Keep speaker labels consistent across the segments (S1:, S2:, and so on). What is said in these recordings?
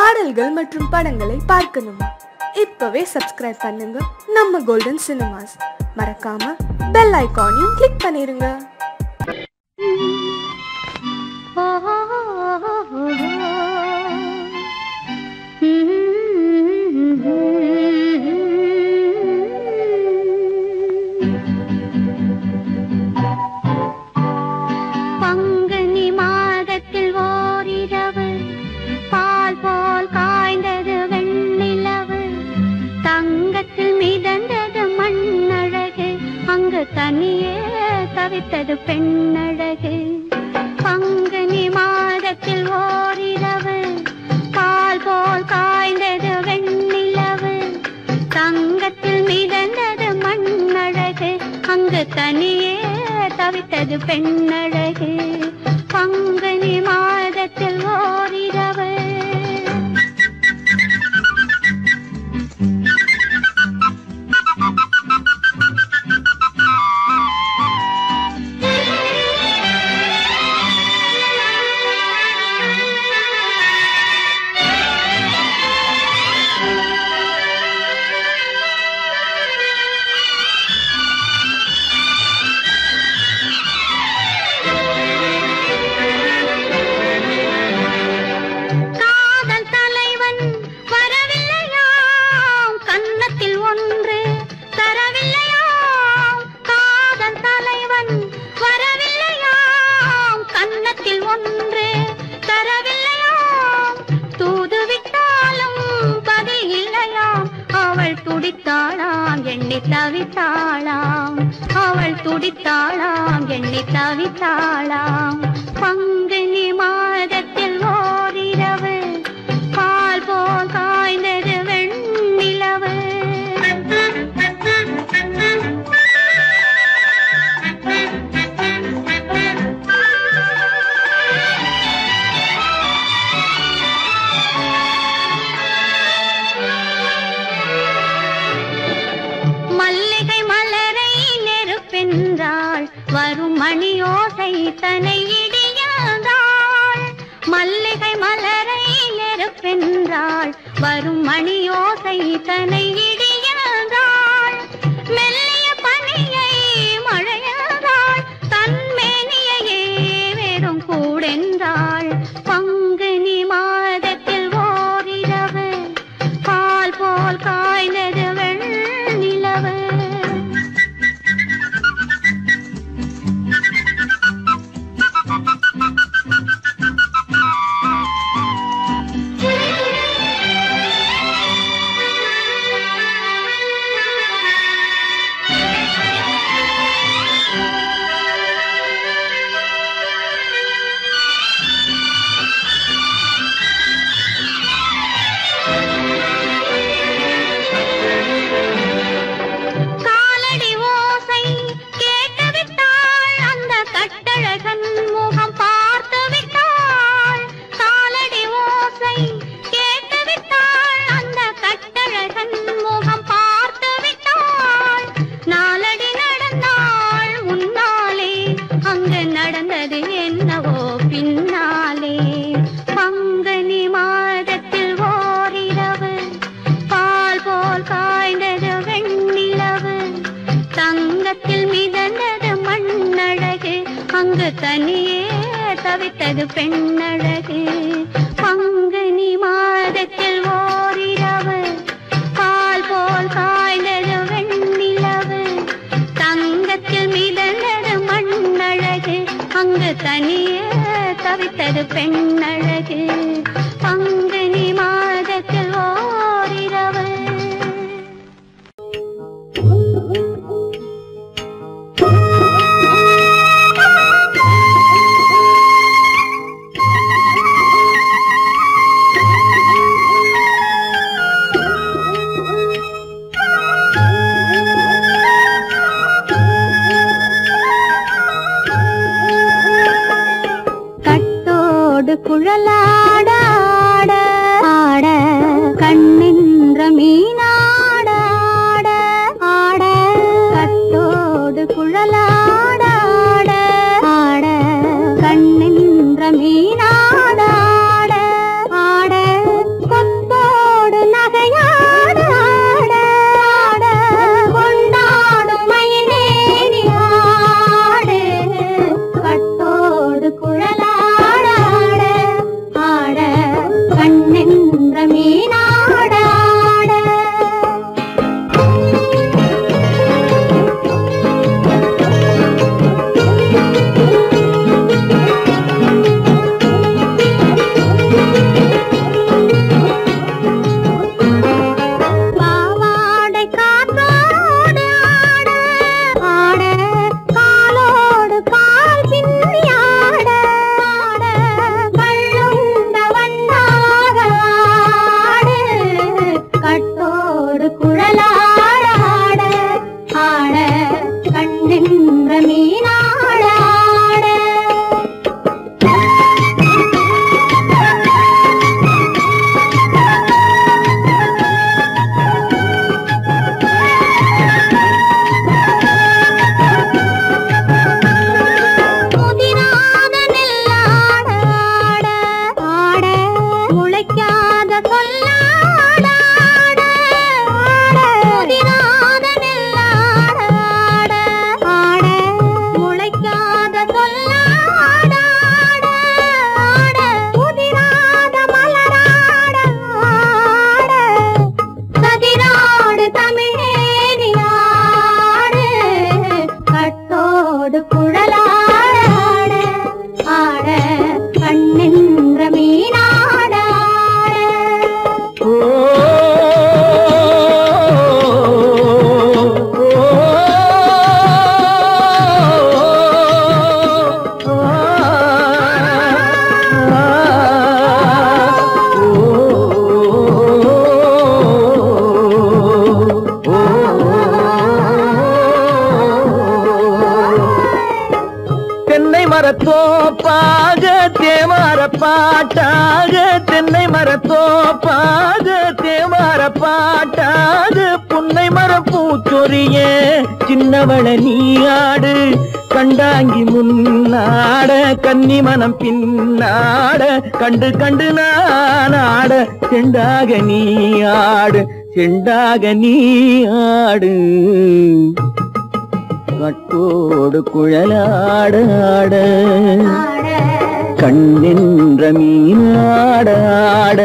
S1: பாடல்கள் மற்றும் படங்களை பார்க்கணுமா? இப்பவே சப்ஸ்கிரைப் பண்ணுங்க நம்ம கோல்டன் சினிமாஸ். மறக்காம பெல் ஐகானையும் கிளிக் பண்ணிருங்க.
S2: தனியே தவித்தது பெண்ணழகு. பங்குனி மாதத்தில் ஓரிரவு பால் போல் காய்ந்தது வெண்ணிலவு. தங்கத்தில் மிதந்தது மண்ணழகு, அங்கு தனியே தவித்தது பெண்ணழகு. பங்குனி மாதத்தில் ஓரிரவு. துடித்தாளாம் எண்ணி தவித்தாளாம், அவள் துடித்தாளாம் எண்ணி தவித்தாளாம். பங்குனி மாதத்தில் ஓரிரவு பால் போல் காய்ந்தது வெண்ணிலவு. வரும் மணியோசை தனை இடியாதாள். மல்லிகை மலரை நெருப்பென்றாள், வரும் மணியோசை தனை இடியாதாள். மெல்லிய பனியை மழையாதாள், தன்மேனியையே வெறும் கூடென்றாள். பங்குனி மாதத்தில் ஓரிரவு பால் போல் காய்ந்தது வெண்ணிலவு. தனியே தவித்தது பெண்ணழகு. பங்குனி மாதத்தில் ஓரிரவு பால் போல் காய்ந்தது வெண்ணிலவு. தங்கத்தில் மிதந்தது மண்ணழகு, அங்கு தனியே தவித்தது பெண்ணழகு. பங்குனி மாதத்தில் ஓரிரவு. குழலாட கண்ணென்ற மீனாட
S3: மரத்தோப்பாக தேமார பாட்டாக தென்னை மரத்தோப்பாக தேமார பாட்டாக புன்னை மரம் பூச்சொரிய சின்னவள நீயாடு கண்டாங்கி முன்னாட கன்னி மனம் பின்னாட கண்டு கண்டு நானாட செண்டாக நீயாடு செண்டாக நீயாடு கட்டோடு குழலாடாட கண்ணென்ற மீனாடாட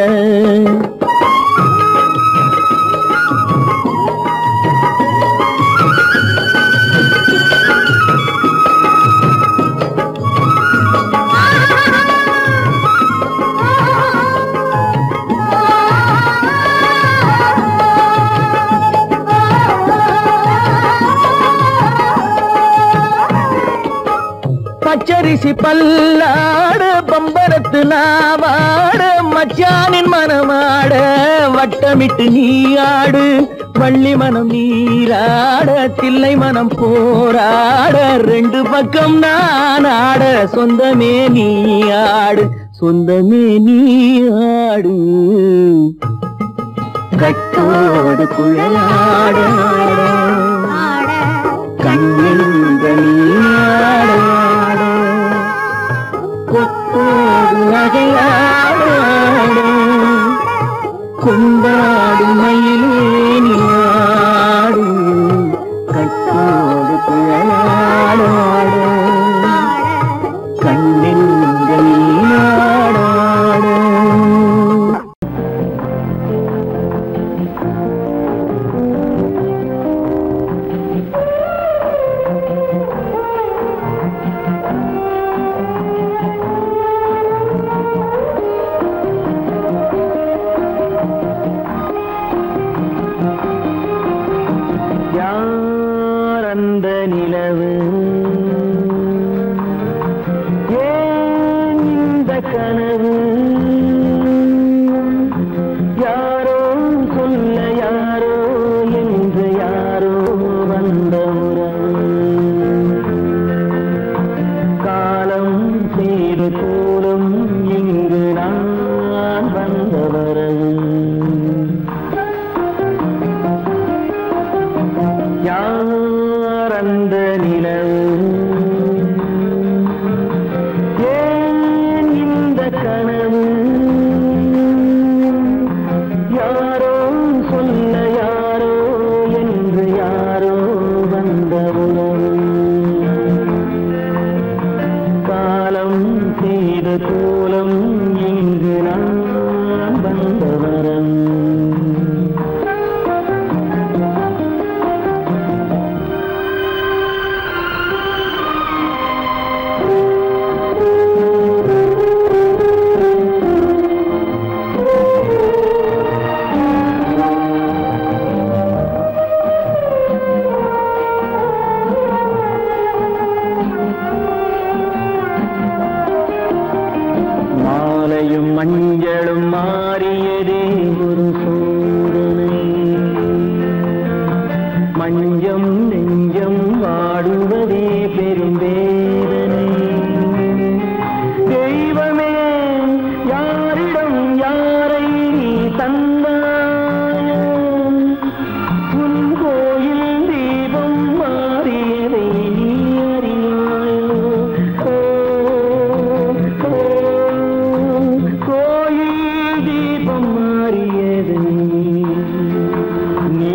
S3: பச்சரிசி பல்லாட பம்பரத்து நாவாட மச்சானின் மனமாட வட்டமிட்டு நீயாடு வள்ளி மனம் நீராட தில்லை மனம் போராட ரெண்டு பக்கம் நானாட சொந்தமே நீயாடு சொந்தமே நீயாடு கட்டோடு குழலாட கண்ணென்ற நீயாட கொத்தோடு நகையாட கொண்டாடு மயிலே நீயாடு கட்டோடு குழலாட கண்ணென்ற நீயாட மஞ்சம் நெஞ்சம் வாடுவதே பெரும் வேதனை. தெய்வமே யாரிடம் யாரை நீ தந்தாயோ, உன் கோயில் தீபம் மாறியதை நீ அறியாயோ. கோயில் தீபம் மாறியதை நீ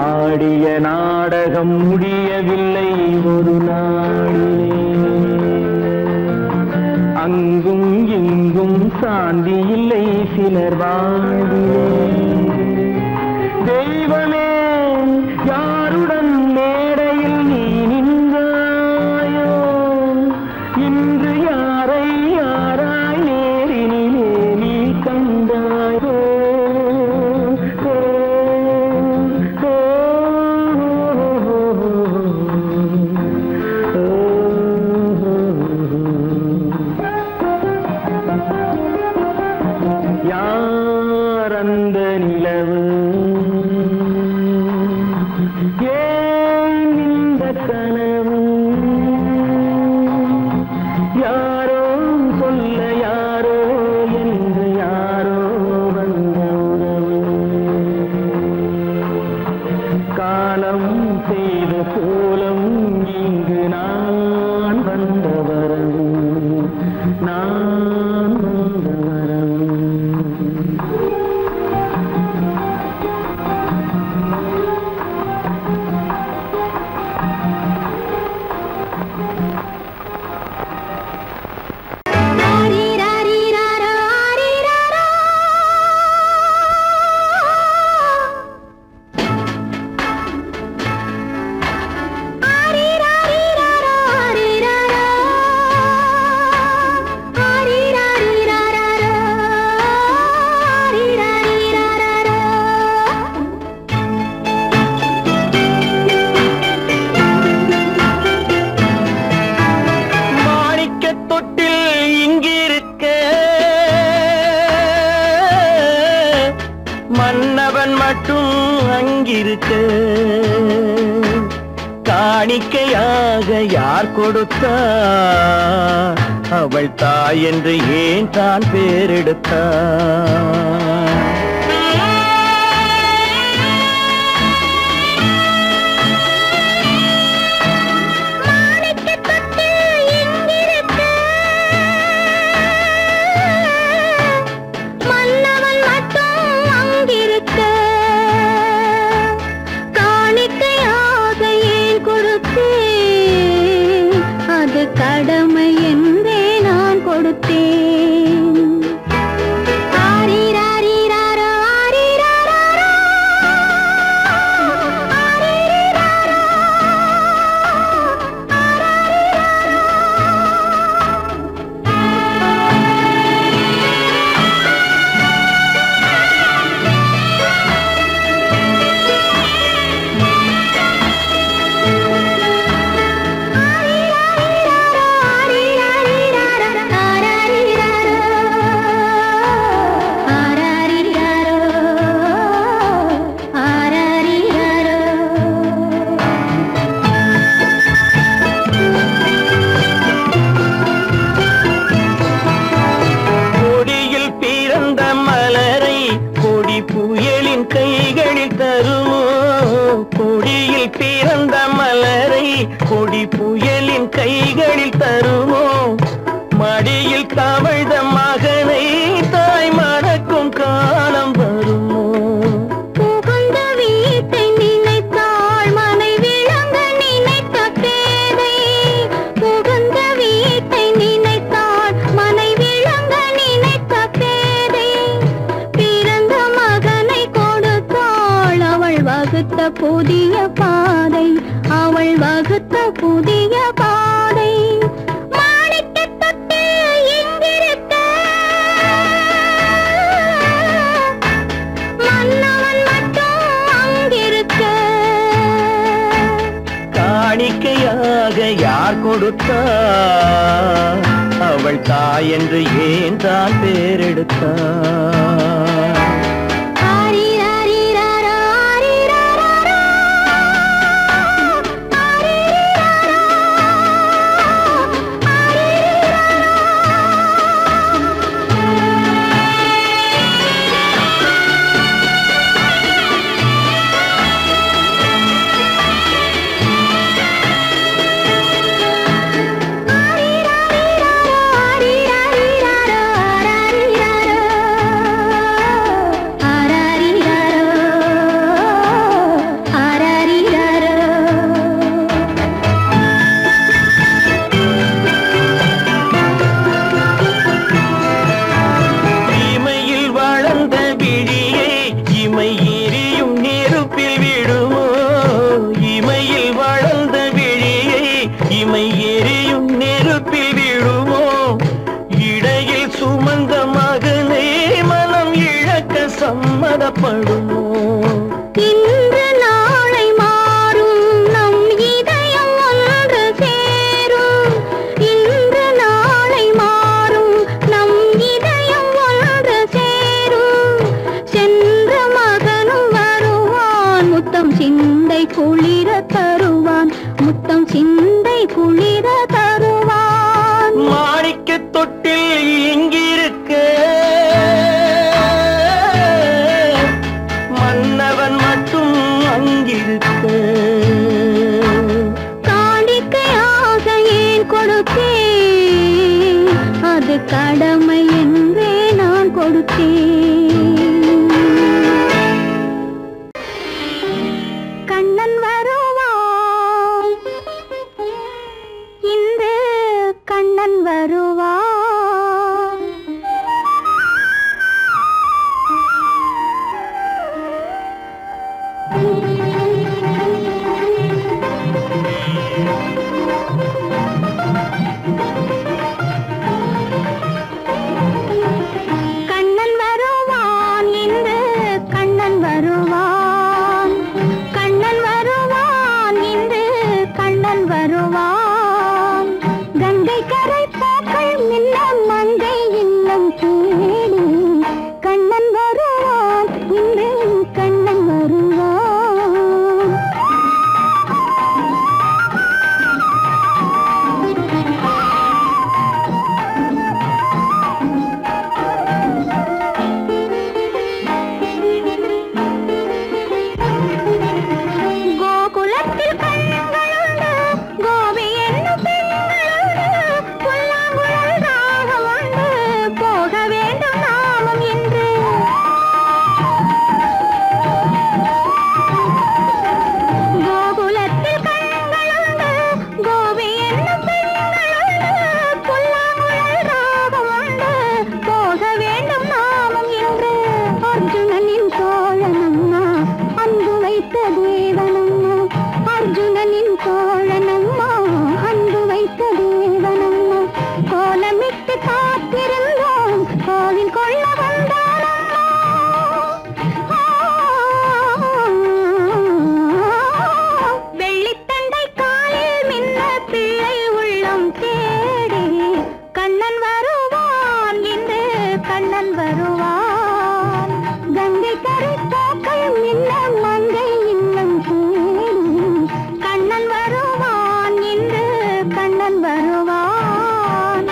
S3: ஆடிய நாடகம் முடியவில்லை ஒரு நாளிலே, அங்கும் இங்கும் சாந்தி இல்லை சிலர் வாழ்விலே. தெய்வமே யாருடன் மேடையில் நீ நின்றாயோ, இன்று யாரை யாராய் நேரினிலே நீ கண்டாயோ. யார் அந்த நிலவு, ஏன் இந்த கனவு, யாரோ சொல்ல யாரோ என்று யாரோ வந்த உறவு. காலம் செய்த கோலம் இங்கு நான் வந்த வரவு, நான் வந்த வரவு. மன்னவன் மட்டும் அங்கிருக்க, காணிக்கையாக யார் கொடுத்தார், அவள் தாய் என்று ஏன் தான் பேரெடுத்தார்.
S2: கடமை என்றே நான் கொடுத்தேன்.
S3: கொடி புயலின் கைகளில் தருமோ, மடியில் தவழ்ந்த மகனை தாய் மணக்கும் காலம் வருமோ.
S2: புகுந்த வீட்டை புதிய பாதை, அவள் வகுத்த புதிய பாதை. மாணிக்கத் தொட்டில் இங்கிருக்க, மன்னவன் மட்டும் அங்கிருக்க.
S3: காணிக்கையாக யார் கொடுத்தா, அவள் தாய் என்று ஏன் தான் பேரெடுத்தா. சம்மதப்படுமோ?
S2: இன்று நாளை மாறும் நம் இதயம் ஒன்று சேரும். இன்று நாளை மாறும் நம் இதயம் ஒன்று சேரும். சென்ற மகனும் வருவான், முத்தம் சிந்தை குளிர தருவான், முத்தம் சிந்தை குளிர தருவான்.
S3: மாணிக்கத் தொட்டில் இங்கிருக்க, மன்னவன் மட்டும் அங்கிருக்க.
S2: காணிக்கையாக ஏன் கொடுத்தேன், அது கடமை என்றே நான் கொடுத்தேன். கண்ணன் வருவான், இன்று கண்ணன் வருவான். கண்ணன் வருவான், இன்று கண்ணன் வருவான். கண்ணன் வருவான், இன்று கண்ணன் வருவான். கங்கை கரை பூக்கள் மின்ன மங்கை இல்லம் தேடி கண்ணன் வருவான், இன்று கண்ணன் வருவான். கோகுலத்தில் கண்களுண்டு, கோபி என்னும் பெண்களுண்டு, புல்லாங்குழல் ராகம் உண்டு, போக வேண்டும் நாமும் என்று. கோகுலத்தில் கண்களுண்டு, கோபி என்னும் பெண்களுண்டு, புல்லாங்குழல் ராகம் உண்டு, போக வேண்டும் நாமும் என்று. அர்ஜுனனின் தோழனம்மா, அன்பு வைத்த தேவனம்மா, அர்ஜுனனின் தோழனம்மா, அன்பு வைத்த தேவனம்மா. கோலமிட்டு காத்திருந்தோம், கோவில் கொள்ள வந்தானம்மா. வெள்ளித்தண்டை காலில் மின்ன பிள்ளை உள்ளம் தேடி கண்ணன் வருவான், இன்று கண்ணன் வருவான். கங்கை கரை பூக்கள் மின்ன மங்கை இல்லம் தேடி கண்ணன் வருவான், இன்று கண்ணன் வருவான்.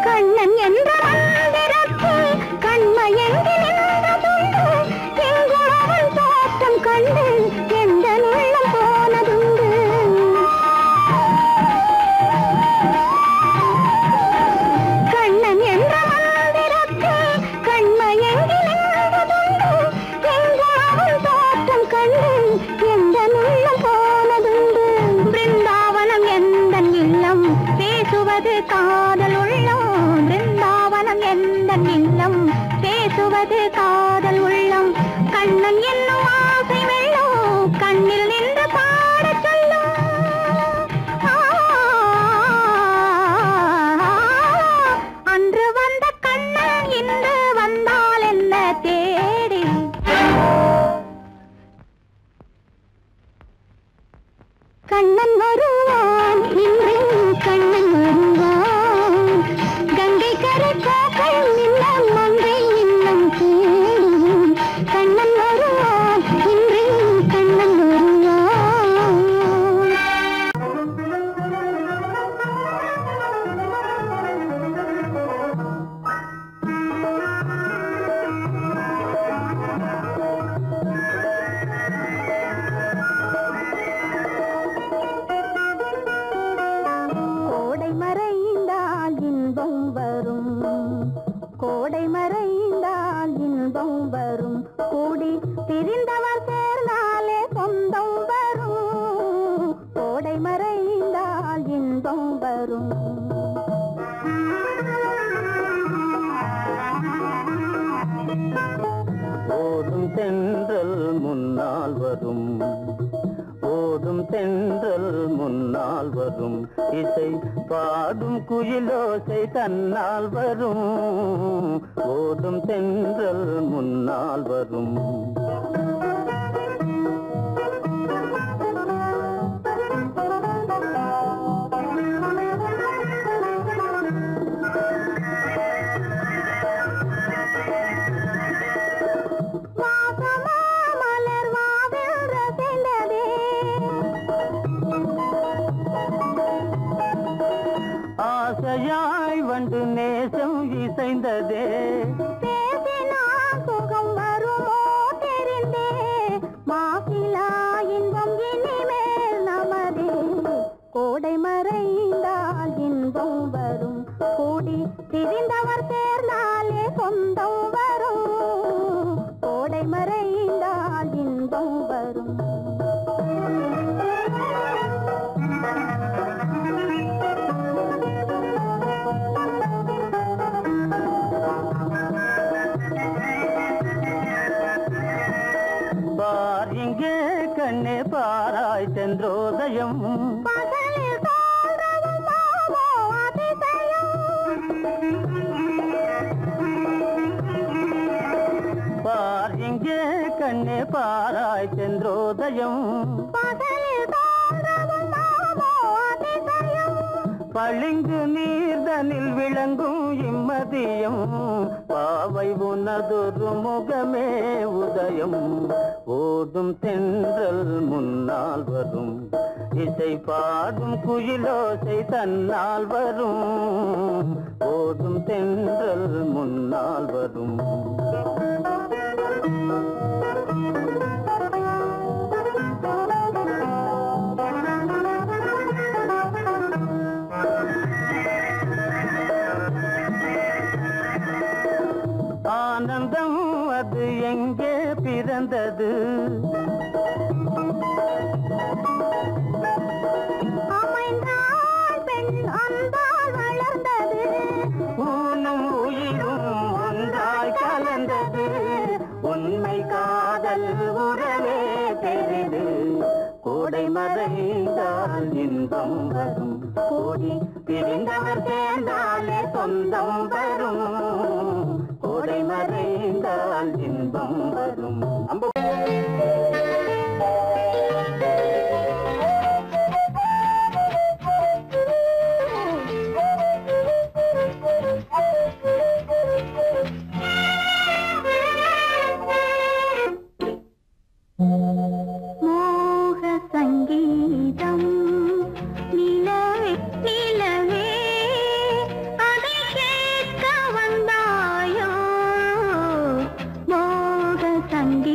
S2: கண்ணன் என்ற மந்திரத்தில் கண்மயங்கி நின்றதுண்டு, எங்கும் அவன் பேசுவது காதல் உள்ளம் பிருந்தாவனம் எந்த இல்லம் பேசுவது காதல் உள்ளம் கண்ணன் என்னும் ஆசை வெள்ளம் கண்ணில் நின்று பாட சொல்லும் அன்று வந்த கண்ணன் இன்று வந்தால் என்ன தேடி கண்ணன் வருவான் இன்று கண்ணன் வருவான் கங்கை கரை காக்கள் இன்னும் மங்கை இன்னும் தேடும் கண்ணன் வருவான் இன்று கண்ணன் வருவான் கோடை மறைந்தால் இன்பம் வரும் கூடி பிரிந்தவர் சேர்ந்தாலே சொந்தம் வரும் கோடை மறைந்தால் இன்பம் வரும்
S3: ஓடும் தென்றல் முன்னால் வரும் ஓடும் தென்றல் முன்னால் வரும் இசை பாடும் குயிலோசை தன்னால் வரும் ஓடும் தென்றல் முன்னால் வரும் ஆசையாய் வந்து நேசம் இசைந்ததே
S2: பேசினால் சுகம் வருமோ தெரிந்தே மாசிலா இன்பம் இனிமேல் நமதே கோடை மறைந்தால் இன்பம் வரும் கூடி திரிந்தவர் சேர்ந்தாலே சொந்தம் வரும் கோடை மறைந்தால் இன்பம் வரும்
S3: பார் இங்கே கண்ணே பாராய் சென்றோதயம்
S2: பகலில் தோன்றவும் மாமோ அதிசயம்
S3: பார் இங்கே கண்ணே பாராய் சென்றோதயம்
S2: பகலில் தோன்றவும் மாமோ அதிசயம்
S3: பளிங்கு நீர்தனில் விளங்கும் இம்மதியம் பாவை உனதொரு முகமே உதயம் ஓடும் தென்றல் முன்னால் வரும் இசை பாடும் குயிலோசை தன்னால் வரும் ஓடும் தென்றல் முன்னால் வரும் ஆனந்தம் அது எங்கே பிறந்தது
S2: அமைந்தால் பெண் அன்பால் வளர்ந்தது
S3: ஊனும் உயிரும் ஒன்றாய் கலந்தது உண்மை காதல் உறவே பெரிது கோடை மறைந்தால் இன்பம் வரும் கோடி பிரிந்தவர் சேர்ந்தாலே சொந்தம் வரும் கோடை மறைந்தால் இன்பம் வரும்
S2: மோக சங்கீதம் நிலவே நிலவே அதை கேட்க வந்தாயோ மோக சங்கீதம்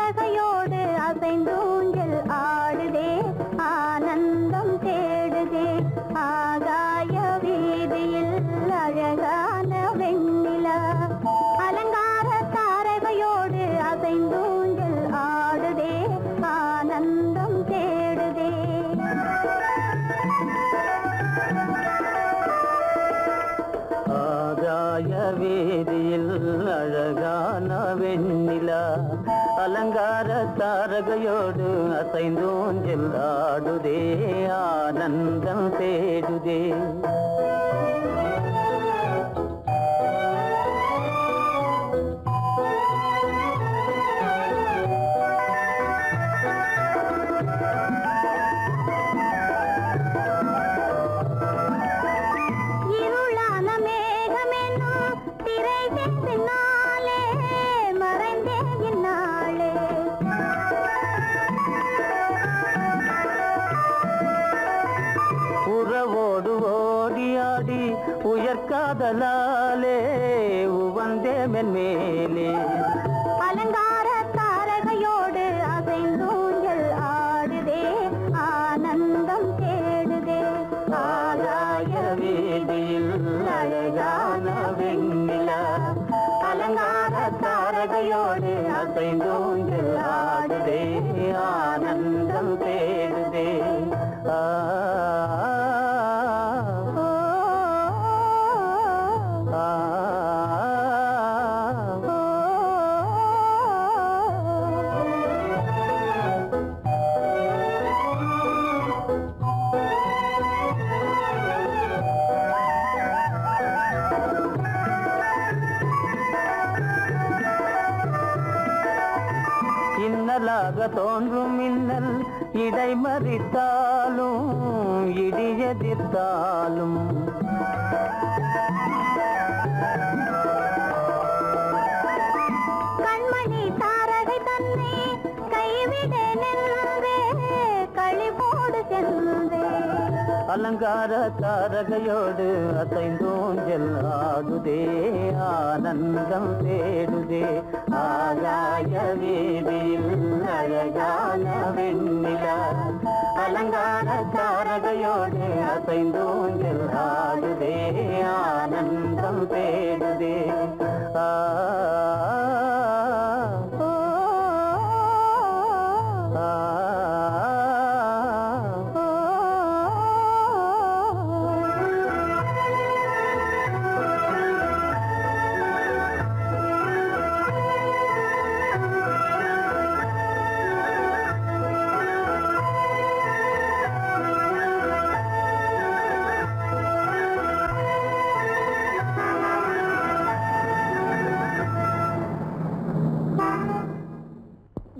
S2: தாரகையோடு அசைந்தூஞ்சல் ஆடுதே ஆனந்தம் தேடுதே ஆகாய வீதியில் அழகான வெண்ணிலா அலங்கார தாரகையோடு அசைந்தூஞ்சல் ஆடுதே ஆனந்தம் தேடுதே
S3: ஆகாய வீதியில் அழகான வெண்ணிலா அலங்கார தாரகையோடு அசைந்தூஞ்சல் ஆடுதே ஆனந்தம் தேடுதே உறவோடு ஓடியாடி உயர்காதலாலே உவந்தே மென்மேலே
S2: அலங்கார தாரகையோடு அசைந்தூஞ்சல் ஆடுதே ஆனந்தம் தேடுதே
S3: ஆகாய வீதியில் அழகான வெண்ணிலா அலங்கார தாரகையோடு அசைந்தூஞ்சல் ஆடுதே ஆனந்தம் தேடுதே இன்னலாக தோன்றும் மின்னல் இடை மறித்தாலும் இடி எதிர்த்தாலும்
S2: கண்மணி தாரகை தன்னை கைவிட நின்றே களிபோடு சென்றே
S3: அலங்கார தாரகையோடு அசைந்தூஞ்சல் ஆடுதே ஆனந்தம் தேடுதே ஆகாய வீதியில் அழகான வெண்ணிலா அலங்கார தாரகையோடு அசைந்தூஞ்சல் ஆடுதே ஆனந்தம் தேடுதே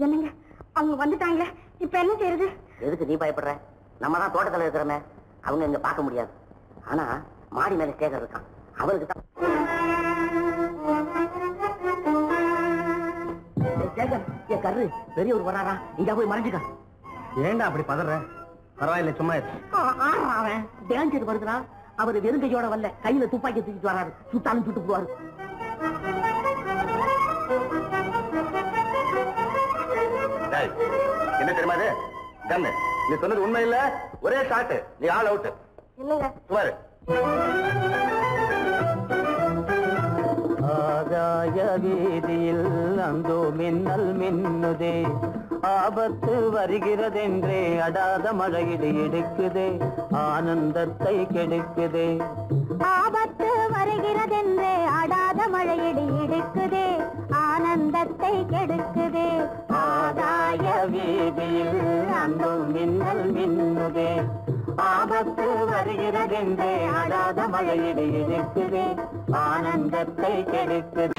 S2: என்னங்க அவங்க வந்துட்டாங்களே இப்ப என்ன செய்யறது
S4: எதுக்கு நீ பயப்படுற? நம்ம தான் தோட்டத்துல இருக்கிறோமே, அவங்க இங்க பார்க்க முடியாது. ஆனா மாடி மேல சேகர் இருக்கான், அவருக்கு தான். சேகர், என் கரு பெரியவர் வராரா, இங்க போய் மறைஞ்சுக்க.
S3: ஏண்டா அப்படி பதற? பரவாயில்ல, சும்மா
S4: அவன் டேஞ்சர் வருதுனா, அவர் வெறுங்கையோட வரல, கையில துப்பாக்கி தூக்கிட்டு வராரு, சுட்டாலும் சுட்டு போவாரு.
S3: என்ன தெரியுமா இது? கண்ணு, நீ சொன்னது உண்மை இல்ல, ஒரே ஷாட், நீ ஆல் அவுட்.
S2: இல்லங்க
S3: சுமாரு. ஆகாய வீதியில் அந்தோ மின்னல் மின்னுதே, ஆபத்து வருகிறதென்றே அடாத மழையிடு எடுக்குதே, ஆனந்தத்தை கெடுக்குதே.
S2: ஆபத்து வருகிறதென்றே அடாத மழையிடி இடுக்குதே, ஆனந்தத்தை கெடுக்குதே.
S3: ஆகாய வீதியில் அந்தோ மின்னல் மின்னுதே, ஆபத்து வருகிறதென்றே அடாத மழையிடு எடுக்குதே, ஆனந்தத்தை கெடுக்குதே.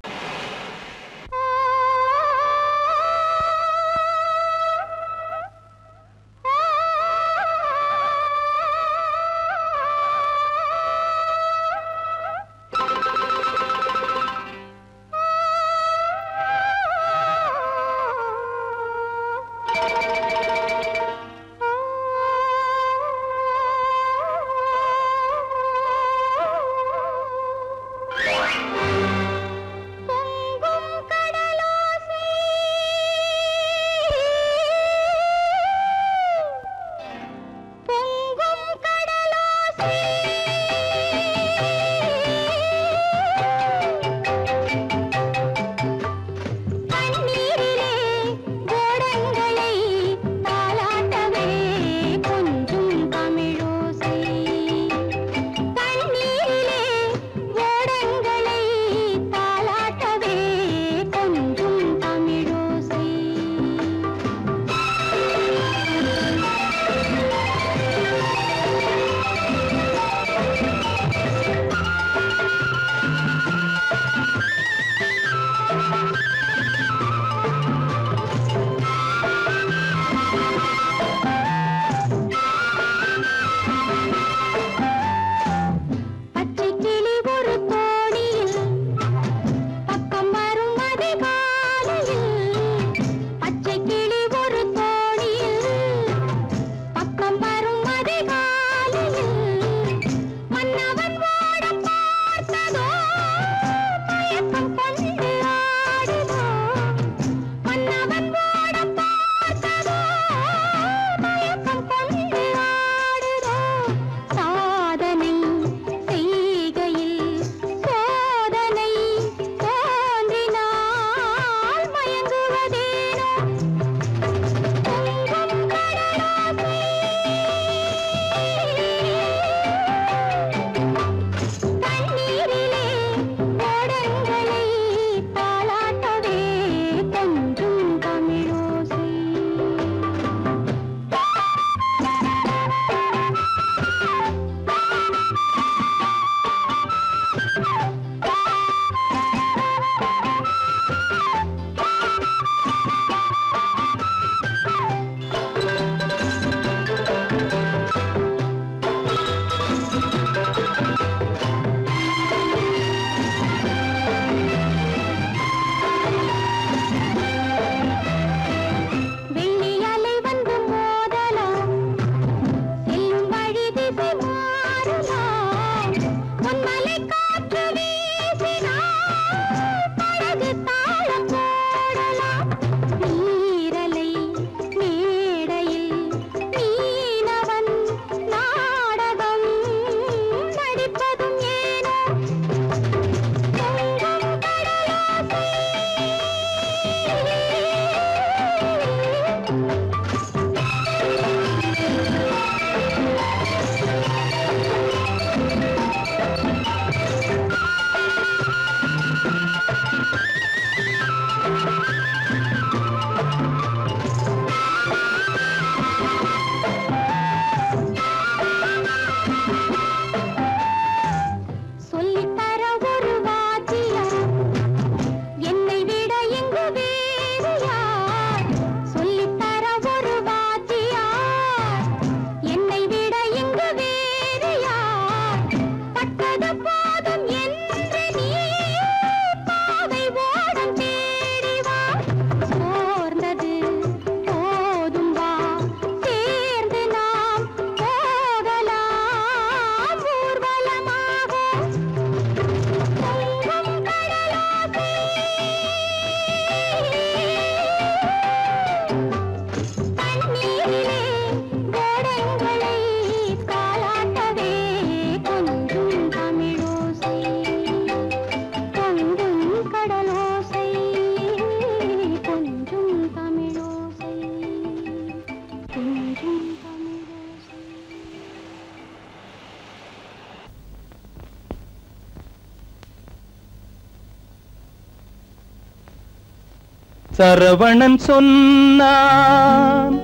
S5: சரவணன் சொன்னான்,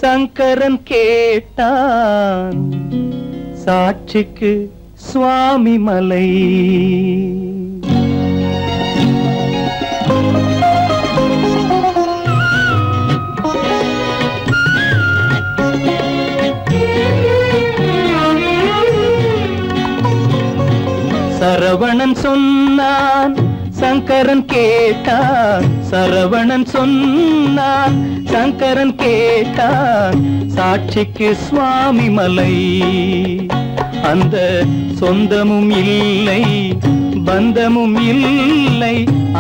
S5: சங்கரன் கேட்டான், சாட்சிக்கு சுவாமி மலை. சரவணன் சொன்னான், சங்கரன் கேட்டான், சரவணன் சொன்னான், சங்கரன் கேட்டான், சாட்சிக்கு சுவாமி மலை. அந்த சொந்தமும் இல்லை, பந்தமும் இல்லை,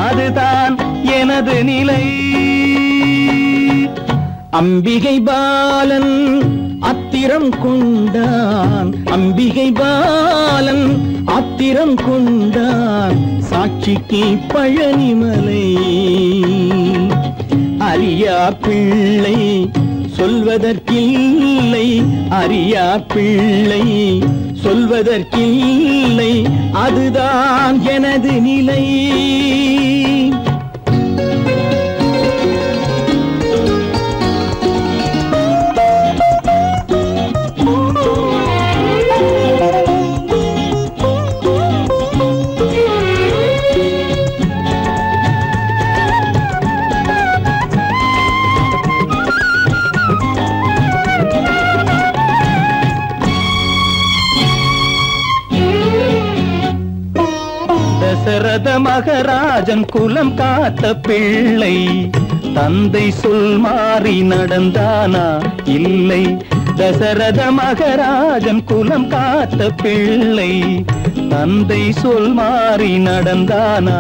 S5: அதுதான் எனது நிலை.
S6: அம்பிகை பாலன் அத்திரம் கொண்டான், அம்பிகை பாலன் ஆத்திரம் கொண்டான், சாட்சிக்கு பழனிமலை. அறியா பிள்ளை சொல்வதற்கில்லை, அறியா பிள்ளை சொல்வதற்கில்லை, அதுதான் எனது நிலை.
S5: தசரத மகராஜன் குலம் காத்த பிள்ளை, தந்தை சொல் மாறி நடந்தானா இல்லை. தசரத மகராஜன் குலம் காத்த பிள்ளை, தந்தை சொல் மாறி நடந்தானா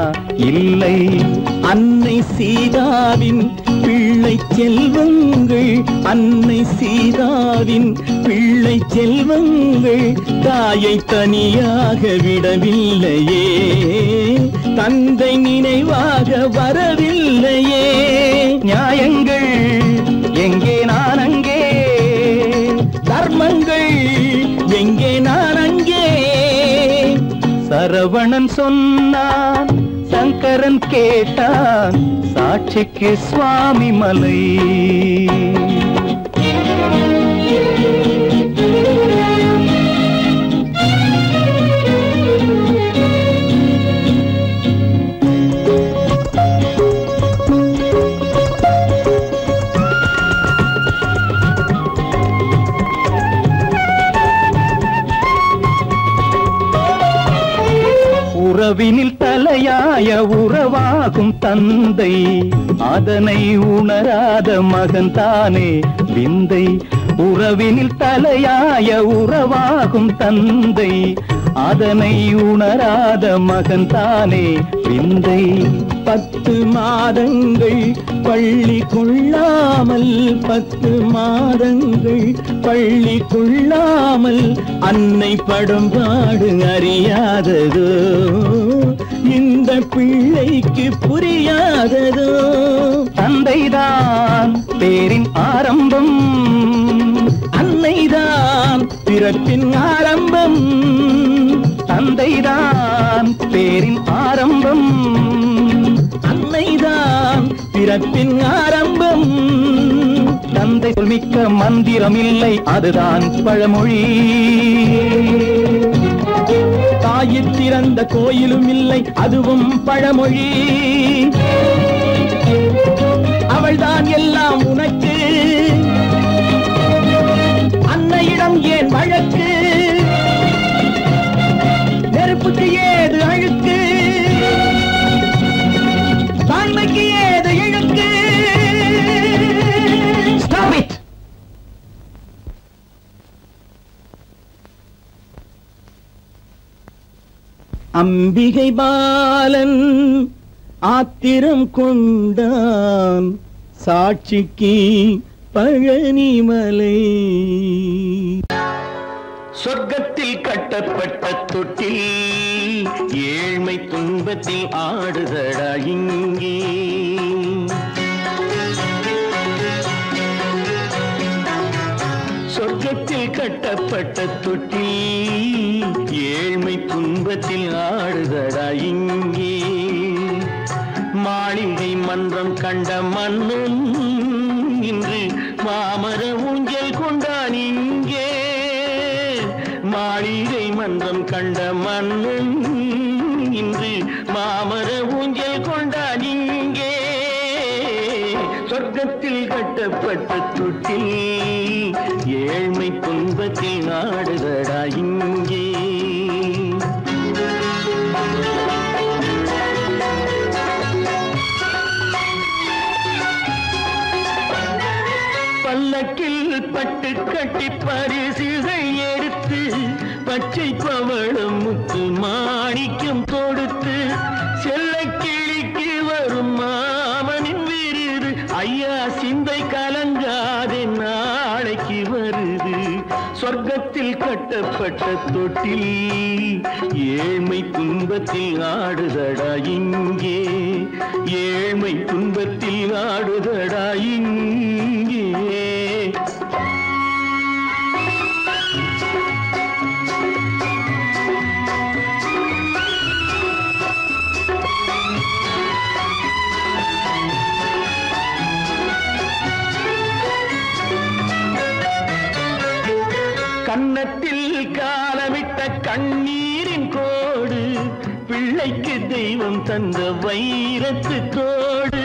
S5: இல்லை.
S6: அன்னை சீதாவின் பிள்ளை செல்வங்கள், அன்னை சீதாவின் பிள்ளை செல்வங்கள் தாயை தனியாக விடவில்லையே, தந்தை நினைவாக வரவில்லையே.
S5: சரவணன் சொன்னான், சங்கரன் கேட்டான், சாட்சிக்கு சுவாமி மலை. உறவினில் தலையாய உறவாகும் தந்தை, அதனை உணராத மகன் தானே விந்தை. உறவினில் தலையாய உறவாகும் தந்தை, அதனை உணராத மகன் தானே விந்தை.
S6: 10 மாதங்கள் பள்ளி கொள்ளாமல், 10 மாதங்கள் பள்ளி கொள்ளாமல் அன்னை படும்பாடு அறியாததோ, இந்த பிள்ளைக்கு புரியாததோ.
S5: தந்தைதான் பேரின் ஆரம்பம்,
S6: அன்னைதான் பிறப்பின் ஆரம்பம்.
S5: தந்தைதான் பேரின் ஆரம்பம்,
S6: அன்னைதான் பிறப்பின் ஆரம்பம்.
S5: தந்தை சொல்மிக்க மந்திரம் இல்லை, அதுதான் பழமொழி.
S6: தாயிற் திறந்த கோயிலும் இல்லை, அதுவும் பழமொழி. அவள்தான் எல்லாம் உனக்கு, அன்னையிடம் ஏன் வழக்கு? நெருப்புக்கு ஏது அழுக்கு, தாய்மைக்கு ஏது இழுக்கு? Stop it! அம்பிகை பாலன் ஆத்திரம் கொண்டான், சாட்சிக்கு பழனிமலை.
S5: சொர்க்கத்தில் கட்டப்பட்ட தொட்டில் ஏழ்மை துன்பத்தில் ஆடுதடா இங்கே. சொர்க்கத்தில் கட்டப்பட்ட தொட்டில் ஏழ்மை துன்பத்தில் ஆடுதடா இங்கே. மாளிகை மன்றம் கண்ட மன்னன் இன்று மாமர ஊஞ்சல் கொண்டான் இங்கே. மாளிகை மன்றம் கண்ட மன்னன் இன்று மாமர ஊஞ்சல் கொண்டான் இங்கே. சொர்க்கத்தில் கட்டப்பட்ட தொட்டில் ஏழ்மை துன்பத்தில் நாடுதடா இங்கே. பல்லக்கில் பட்டு கட்டி பரிசுகள் எடுத்து, பச்சை பவளம் முத்து மாணிக்கம் கொடுத்து, செல்ல கிளிக்கு வரும் மாமனின் விருது. ஐயா சிந்தை கலங்காதே, நாளைக்கு வருது. சொர்க்கத்தில் கட்டப்பட்ட தொட்டில் ஏழ்மை துன்பத்தில் ஆடுதடா இங்கே. ஏழ்மை துன்பத்தில் ஆடுதடா இங்கே. கன்னத்தில் காலமிட்ட கண்ணீரின் கோடு, பிள்ளைக்கு தெய்வம் தந்த வைரத்து தோடு.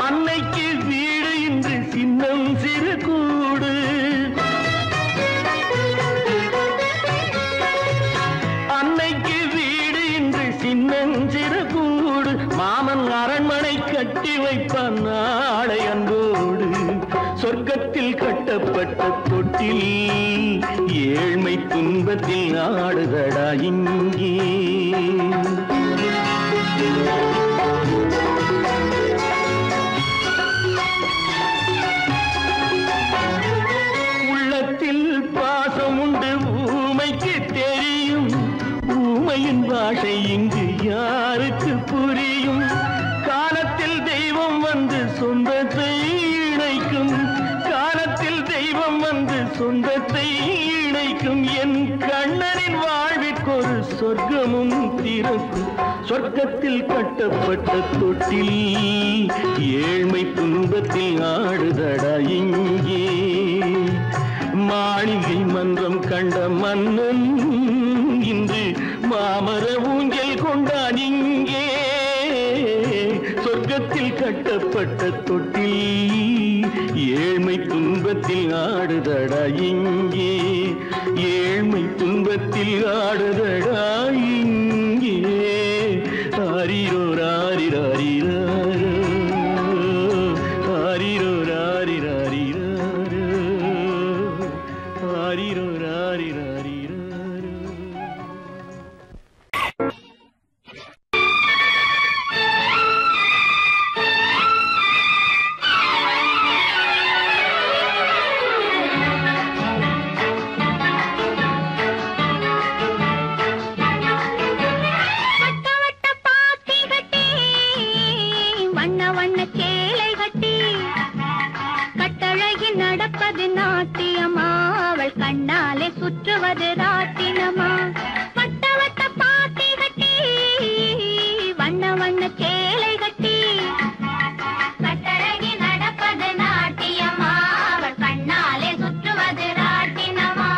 S5: அன்னைக்கு வீடு இன்று சின்னம் சிறு கூடு. அன்னைக்கு வீடு இன்று சின்னம் சிறு கூடு. மாமன் அரண்மனை கட்டி வைப்பான் நாளை அன்போடு. சொர்க்கத்தில் கட்டப்பட்ட தொட்டில் ஏழ்மை துன்பத்தில் ஆடுதடா இங்கே. உள்ளத்தில் பாசம் உண்டு ஊமைக்கு தெரியும், ஊமையின் பாஷை இங்கு யாருக்கு புரியும்? காலத்தில் தெய்வம் வந்து சொந்தத்தை இணைக்கும், காலத்தில் தெய்வம் வந்து சொந்தத்தை இணைக்கும். வைக்கும் என் கண்ணனின் வாழ்விற்கொரு சொர்க்கமும் திறக்கும். சொர்க்கத்தில் கட்டப்பட்ட தொட்டில் ஏழ்மை துன்பத்தில் ஆடுதடா இங்கே. மாளிகை மன்றம் கண்ட மன்னன் இன்று மாமர ஊஞ்சல் கொண்டான் இங்கே. சொர்க்கத்தில் கட்டப்பட்ட தொட்டில் ஏழ்மை துன்பத்தில் ஆடுதடா இங்கே. ஏழ்மை துன்பத்தில் ஆடுதடா இங்கே. ஆரிரோ ராரிராரிரோ ஆரிரோ ராரிராரிரோ ஆரிரோ ராரிராரிரோ.
S2: நடப்பது நாட்டியமா, அவள் கண்ணாலே சுற்றுவது ராட்டினமா. வட்ட வட்ட பாத்தி கட்டி வண்ண வண்ண சேலை கட்டி கட்டழகி நடப்பது நாட்டியமா, அவள் கண்ணாலே சுற்றுவது ராட்டினமா.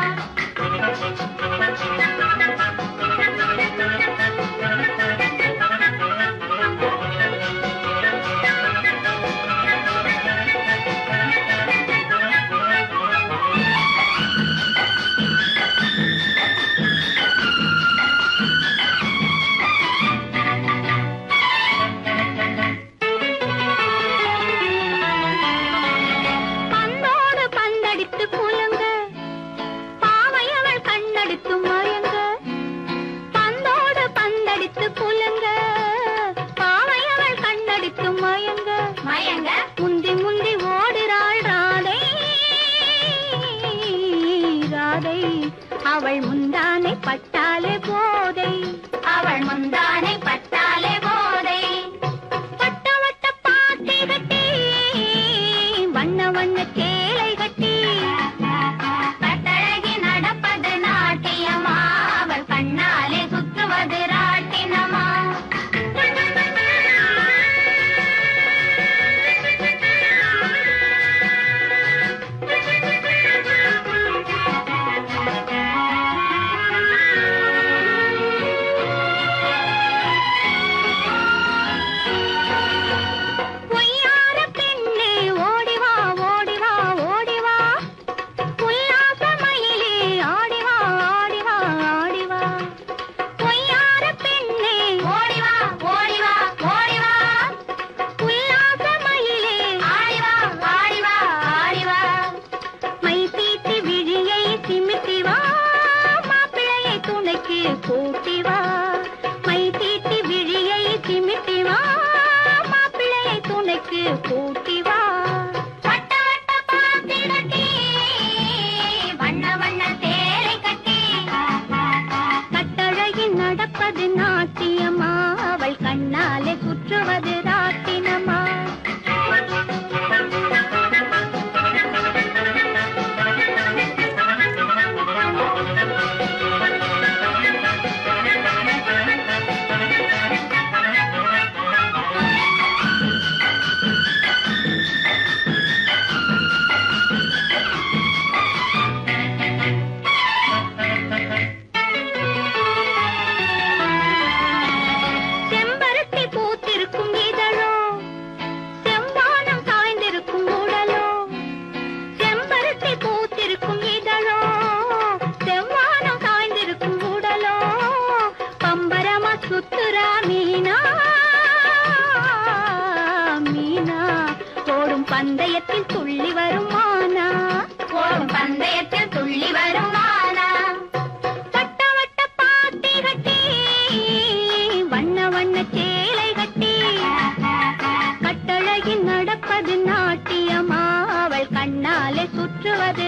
S2: முந்தி முந்தி ஓடுறாள் ராதை ராதை, அவள் முந்தானை பட்டாலே போதை, அவள் முந்தானை பட்டாலே போதை. வட்ட வட்ட பாத்தி கட்டி வண்ண வண்ண சேலை கட்டி கட்டழகி நடப்பது நாட்டியமா, அவள் கண்ணாலே சுற்றுவது ராட்டினமா. நாட்டியமா, அவள் கண்ணாலே சுற்றுவது ராட்டினமா. பந்தயத்தில் துள்ளி வருமானா, ஓடும் பந்தயத்தில் துள்ளி வருமானா. வட்ட வட்ட பாத்தி கட்டி வண்ண வண்ண சேலை கட்டி கட்டழகி நடப்பது நாட்டியமா, அவள் கண்ணாலே சுற்றுவது